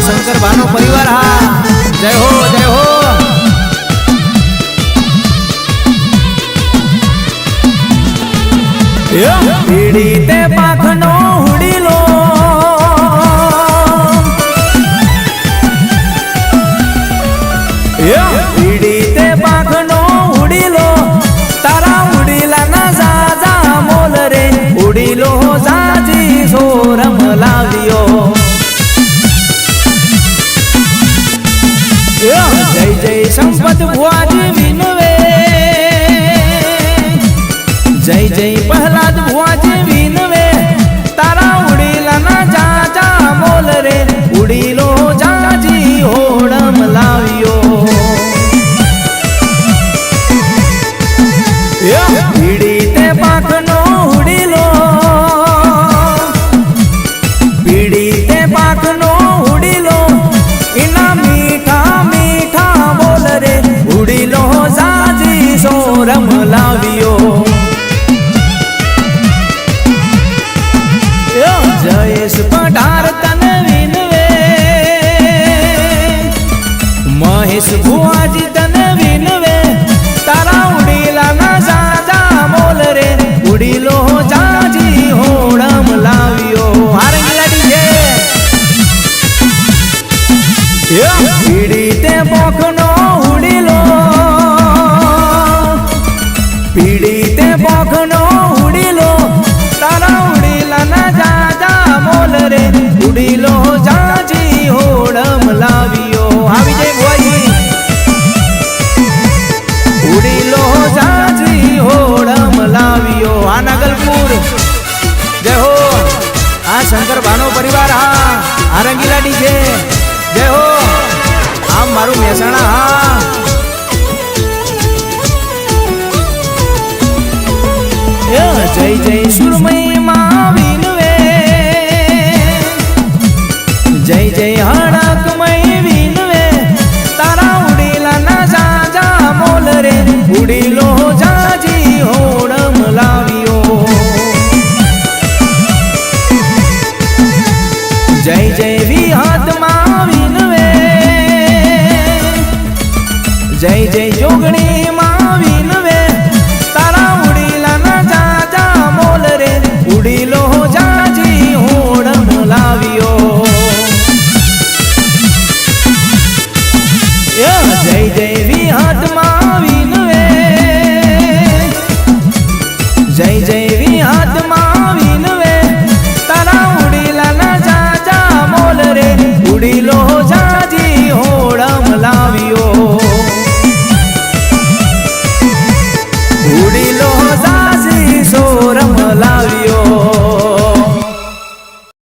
शंकर भानो परिवार हा जय हो जय हो। पीड़ी ते पाखनो हुड़ीलो पीड़ी ते पाखनो हुड़ीलो तारा उड़ीला ना जा मोल रे उड़ीलो जाजी सोरम लावियो। जय जय संपत भुआजी विनवे जय जय प्रहलाद भुआजी विनवे तारा उड़ीला ना जा मोल रे उड़ीलो जाजी होड़म लावियो। पीड़ी ते पाखनो उड़ीलो पीड़ी ते पाखनो उड़ीलो इना मीठा मीठा बोल रे उड़ीलो जाजी सोरम लावियो। जयेश पठार तन विनवे महेश भुआजी तन विनवे तारा उड़ीला ना जा मोल रे उड़ीलो जाजी होड़म लावियो। पीड़ी ते पोखनो उड़ीलो पीड़ी ते पोखनो उड़ीलो तारा उड़ीला ना जा मोल रे उड़ीलो जाजी होड़म लावियो। हाँ विजय भुआजी उड़ीलो जाजी होड़म लावियो। आ नागलपुर जय हो। आ शंकर भानो परिवार हा आ रंगीला डीजे जय हो। आम मारू मेहसाणा हा जय जय